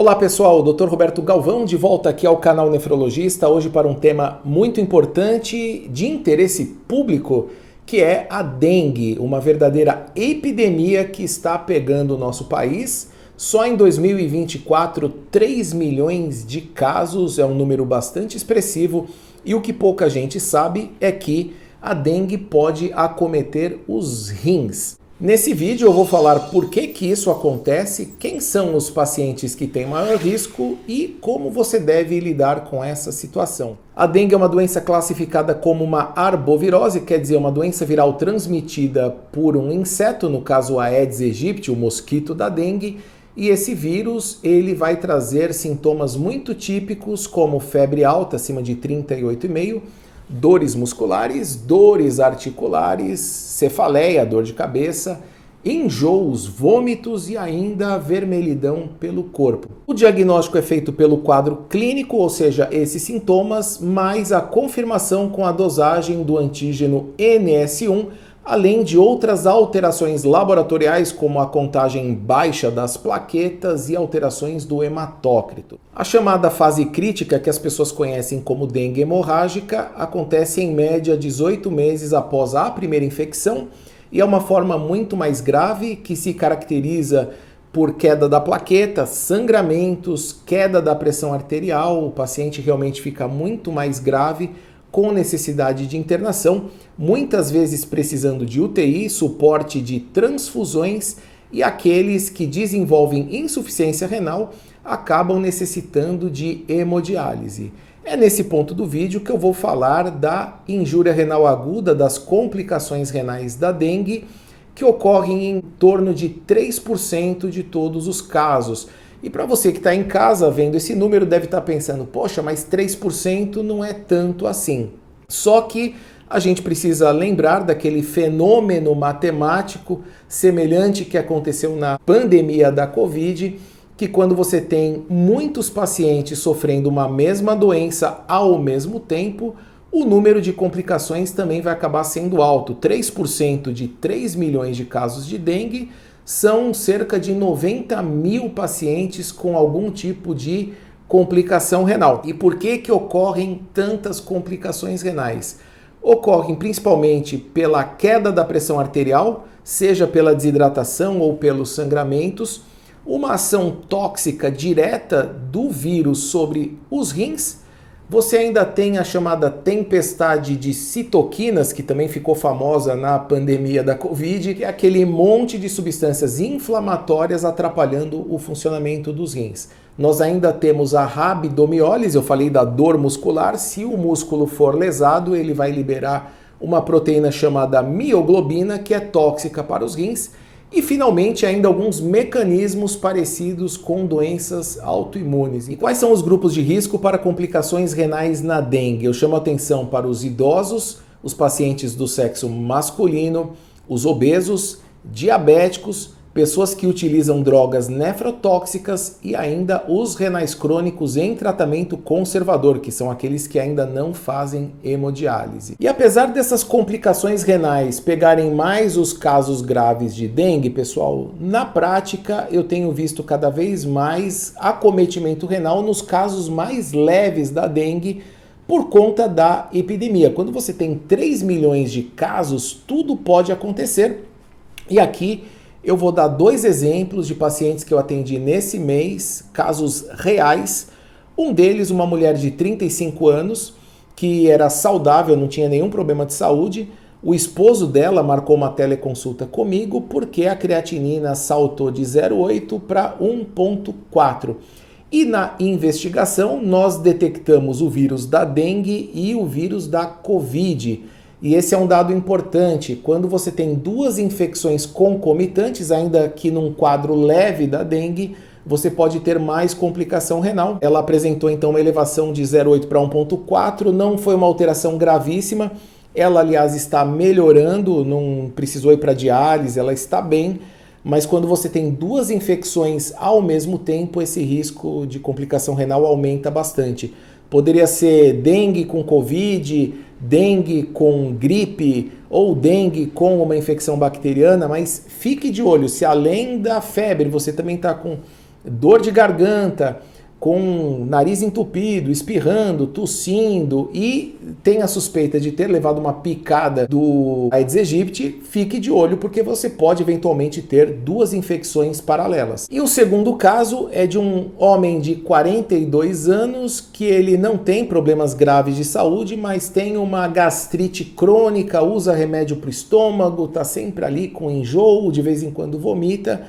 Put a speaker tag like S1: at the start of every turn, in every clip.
S1: Olá pessoal, Dr. Roberto Galvão de volta aqui ao canal Nefrologista, hoje para um tema muito importante de interesse público, que é a dengue, uma verdadeira epidemia que está pegando o nosso país. Só em 2024, 3 milhões de casos, é um número bastante expressivo, e o que pouca gente sabe é que a dengue pode acometer os rins. Nesse vídeo eu vou falar por que isso acontece, quem são os pacientes que têm maior risco e como você deve lidar com essa situação. A dengue é uma doença classificada como uma arbovirose, quer dizer, uma doença viral transmitida por um inseto, no caso a Aedes aegypti, o mosquito da dengue, e esse vírus ele vai trazer sintomas muito típicos como febre alta acima de 38,5, dores musculares, dores articulares, cefaleia, dor de cabeça, enjoos, vômitos e ainda vermelhidão pelo corpo. O diagnóstico é feito pelo quadro clínico, ou seja, esses sintomas, mais a confirmação com a dosagem do antígeno NS1, além de outras alterações laboratoriais, como a contagem baixa das plaquetas e alterações do hematócrito. A chamada fase crítica, que as pessoas conhecem como dengue hemorrágica, acontece em média 18 meses após a primeira infecção e é uma forma muito mais grave que se caracteriza por queda da plaqueta, sangramentos, queda da pressão arterial, o paciente realmente fica muito mais grave, com necessidade de internação, muitas vezes precisando de UTI, suporte de transfusões, e aqueles que desenvolvem insuficiência renal acabam necessitando de hemodiálise. É nesse ponto do vídeo que eu vou falar da injúria renal aguda, das complicações renais da dengue, que ocorrem em torno de 3% de todos os casos. E para você que está em casa vendo esse número deve estar pensando, poxa, mas 3% não é tanto assim. Só que a gente precisa lembrar daquele fenômeno matemático semelhante que aconteceu na pandemia da Covid, que quando você tem muitos pacientes sofrendo uma mesma doença ao mesmo tempo, o número de complicações também vai acabar sendo alto. 3% de 3 milhões de casos de dengue são cerca de 90 mil pacientes com algum tipo de complicação renal. E por que ocorrem tantas complicações renais? Ocorrem principalmente pela queda da pressão arterial, seja pela desidratação ou pelos sangramentos, uma ação tóxica direta do vírus sobre os rins. Você ainda tem a chamada tempestade de citoquinas, que também ficou famosa na pandemia da Covid, que é aquele monte de substâncias inflamatórias atrapalhando o funcionamento dos rins. Nós ainda temos a rabdomiólise, eu falei da dor muscular, se o músculo for lesado, ele vai liberar uma proteína chamada mioglobina, que é tóxica para os rins. E, finalmente, ainda alguns mecanismos parecidos com doenças autoimunes. E quais são os grupos de risco para complicações renais na dengue? Eu chamo a atenção para os idosos, os pacientes do sexo masculino, os obesos, diabéticos, pessoas que utilizam drogas nefrotóxicas e ainda os renais crônicos em tratamento conservador, que são aqueles que ainda não fazem hemodiálise. E apesar dessas complicações renais pegarem mais os casos graves de dengue, pessoal, na prática eu tenho visto cada vez mais acometimento renal nos casos mais leves da dengue por conta da epidemia. Quando você tem 3 milhões de casos, tudo pode acontecer. E aqui eu vou dar 2 exemplos de pacientes que eu atendi nesse mês, casos reais. Um deles, uma mulher de 35 anos, que era saudável, não tinha nenhum problema de saúde. O esposo dela marcou uma teleconsulta comigo porque a creatinina saltou de 0,8 para 1,4. E na investigação nós detectamos o vírus da dengue e o vírus da Covid. E esse é um dado importante, quando você tem 2 infecções concomitantes, ainda que num quadro leve da dengue, você pode ter mais complicação renal. Ela apresentou então uma elevação de 0,8 para 1,4, não foi uma alteração gravíssima, ela aliás está melhorando, não precisou ir para diálise, ela está bem, mas quando você tem 2 infecções ao mesmo tempo, esse risco de complicação renal aumenta bastante. Poderia ser dengue com Covid, dengue com gripe ou dengue com uma infecção bacteriana, mas fique de olho, se além da febre você também está com dor de garganta, com nariz entupido, espirrando, tossindo e tem a suspeita de ter levado uma picada do Aedes aegypti, fique de olho porque você pode eventualmente ter duas infecções paralelas. E o segundo caso é de um homem de 42 anos que ele não tem problemas graves de saúde, mas tem uma gastrite crônica, usa remédio para o estômago, está sempre ali com enjoo, de vez em quando vomita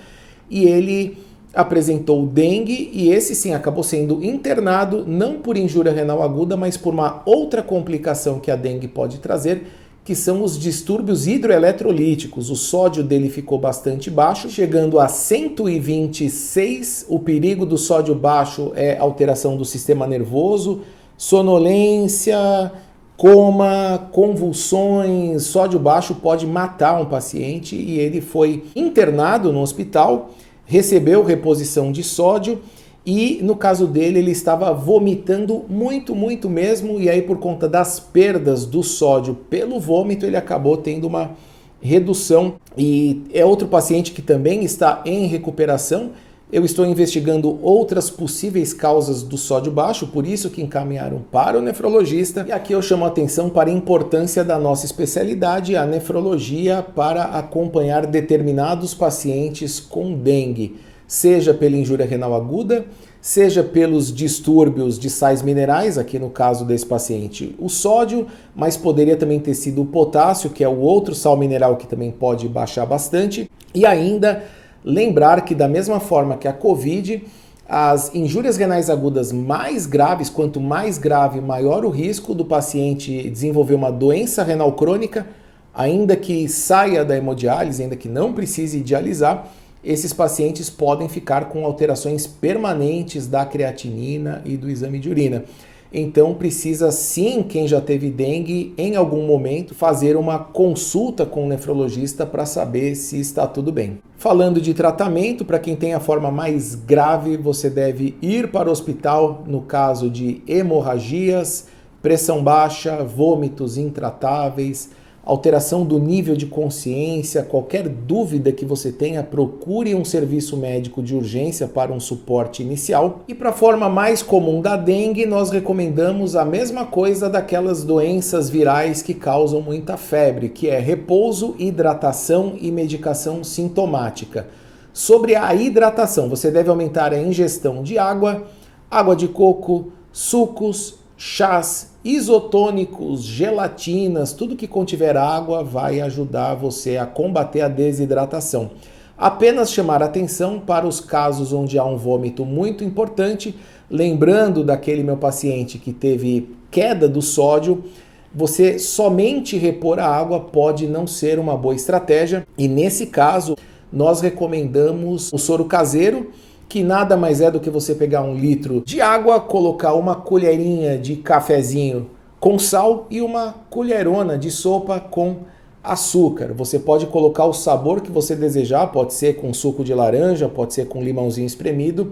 S1: e ele apresentou dengue e esse sim acabou sendo internado não por injúria renal aguda, mas por uma outra complicação que a dengue pode trazer, que são os distúrbios hidroeletrolíticos. O sódio dele ficou bastante baixo, chegando a 126. O perigo do sódio baixo é alteração do sistema nervoso, sonolência, coma, convulsões. Sódio baixo pode matar um paciente e ele foi internado no hospital, recebeu reposição de sódio e no caso dele ele estava vomitando muito mesmo e aí por conta das perdas do sódio pelo vômito ele acabou tendo uma redução e é outro paciente que também está em recuperação. Eu estou investigando outras possíveis causas do sódio baixo, por isso que encaminharam para o nefrologista. E aqui eu chamo a atenção para a importância da nossa especialidade, a nefrologia, para acompanhar determinados pacientes com dengue, seja pela injúria renal aguda, seja pelos distúrbios de sais minerais, aqui no caso desse paciente o sódio, mas poderia também ter sido o potássio, que é o outro sal mineral que também pode baixar bastante, e ainda lembrar que da mesma forma que a COVID, as injúrias renais agudas mais graves, quanto mais grave, maior o risco do paciente desenvolver uma doença renal crônica, ainda que saia da hemodiálise, ainda que não precise dialisar, esses pacientes podem ficar com alterações permanentes da creatinina e do exame de urina. Então precisa sim, quem já teve dengue, em algum momento fazer uma consulta com o nefrologista para saber se está tudo bem. Falando de tratamento, para quem tem a forma mais grave, você deve ir para o hospital no caso de hemorragias, pressão baixa, vômitos intratáveis, alteração do nível de consciência. Qualquer dúvida que você tenha, procure um serviço médico de urgência para um suporte inicial. E para a forma mais comum da dengue, nós recomendamos a mesma coisa daquelas doenças virais que causam muita febre, que é repouso, hidratação e medicação sintomática. Sobre a hidratação, você deve aumentar a ingestão de água, água de coco, sucos, chás, isotônicos, gelatinas, tudo que contiver água vai ajudar você a combater a desidratação. Apenas chamar atenção para os casos onde há um vômito muito importante, lembrando daquele meu paciente que teve queda do sódio, você somente repor a água pode não ser uma boa estratégia e nesse caso nós recomendamos o soro caseiro, que nada mais é do que você pegar 1 litro de água, colocar uma colherinha de cafezinho com sal e uma colherona de sopa com açúcar. Você pode colocar o sabor que você desejar, pode ser com suco de laranja, pode ser com limãozinho espremido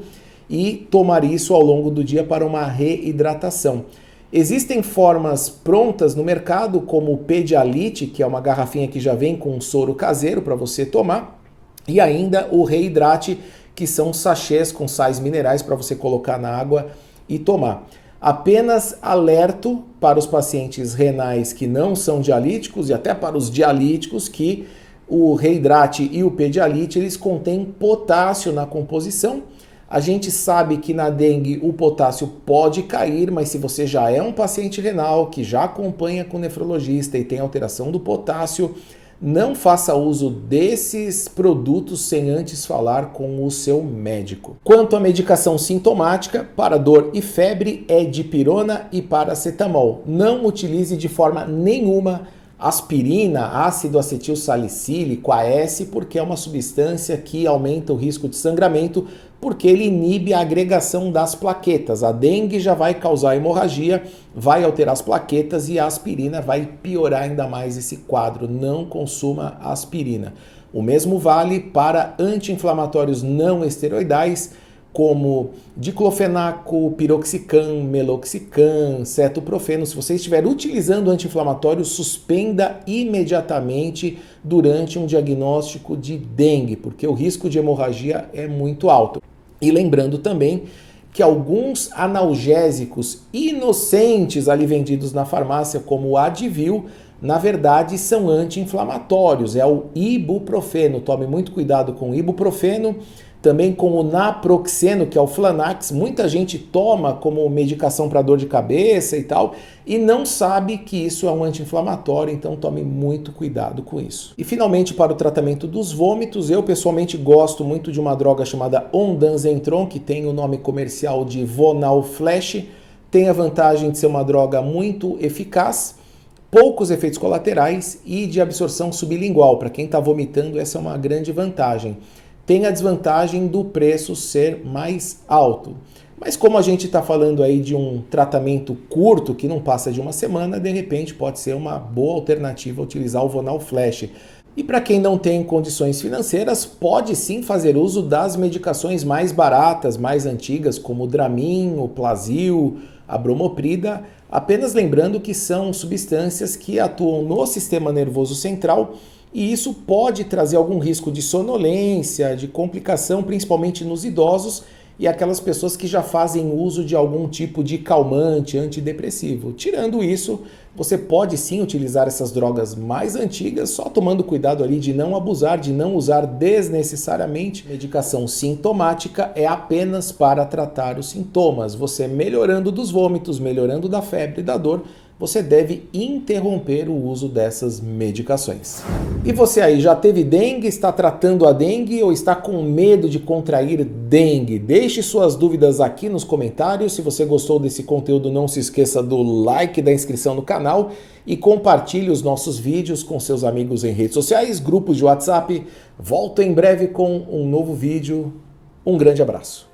S1: e tomar isso ao longo do dia para uma reidratação. Existem formas prontas no mercado como o Pedialite, que é uma garrafinha que já vem com um soro caseiro para você tomar, e ainda o Reidrate, que são sachês com sais minerais para você colocar na água e tomar. Apenas alerto para os pacientes renais que não são dialíticos e até para os dialíticos que o Reidrate e o Pedialite eles contêm potássio na composição. A gente sabe que na dengue o potássio pode cair, mas se você já é um paciente renal que já acompanha com o nefrologista e tem alteração do potássio, não faça uso desses produtos sem antes falar com o seu médico. Quanto à medicação sintomática, para dor e febre é dipirona e paracetamol. Não utilize de forma nenhuma aspirina, ácido acetil salicílico, AS, porque é uma substância que aumenta o risco de sangramento, porque ele inibe a agregação das plaquetas. A dengue já vai causar hemorragia, vai alterar as plaquetas e a aspirina vai piorar ainda mais esse quadro. Não consuma aspirina. O mesmo vale para anti-inflamatórios não esteroidais, como diclofenaco, piroxicam, meloxicam, cetoprofeno. Se você estiver utilizando anti-inflamatório, suspenda imediatamente durante um diagnóstico de dengue, porque o risco de hemorragia é muito alto. E lembrando também que alguns analgésicos inocentes ali vendidos na farmácia, como o Advil, na verdade são anti-inflamatórios, é o ibuprofeno. Tome muito cuidado com o ibuprofeno, também com o naproxeno, que é o Flanax. Muita gente toma como medicação para dor de cabeça e tal, e não sabe que isso é um anti-inflamatório, então tome muito cuidado com isso. E finalmente, para o tratamento dos vômitos, eu pessoalmente gosto muito de uma droga chamada Ondansetron, que tem o nome comercial de Vonal Flash. Tem a vantagem de ser uma droga muito eficaz, poucos efeitos colaterais e de absorção sublingual. Para quem está vomitando, essa é uma grande vantagem. Tem a desvantagem do preço ser mais alto. Mas como a gente está falando aí de um tratamento curto, que não passa de uma semana, de repente pode ser uma boa alternativa utilizar o Vonal Flash. E para quem não tem condições financeiras, pode sim fazer uso das medicações mais baratas, mais antigas, como o Dramin, o Plasil, a Bromoprida, apenas lembrando que são substâncias que atuam no sistema nervoso central, e isso pode trazer algum risco de sonolência, de complicação, principalmente nos idosos e aquelas pessoas que já fazem uso de algum tipo de calmante, antidepressivo. Tirando isso, você pode sim utilizar essas drogas mais antigas, só tomando cuidado ali de não abusar, de não usar desnecessariamente. Medicação sintomática é apenas para tratar os sintomas. Você melhorando dos vômitos, melhorando da febre e da dor, você deve interromper o uso dessas medicações. E você aí, já teve dengue, está tratando a dengue ou está com medo de contrair dengue? Deixe suas dúvidas aqui nos comentários. Se você gostou desse conteúdo, não se esqueça do like, da inscrição no canal e compartilhe os nossos vídeos com seus amigos em redes sociais, grupos de WhatsApp. Volto em breve com um novo vídeo. Um grande abraço.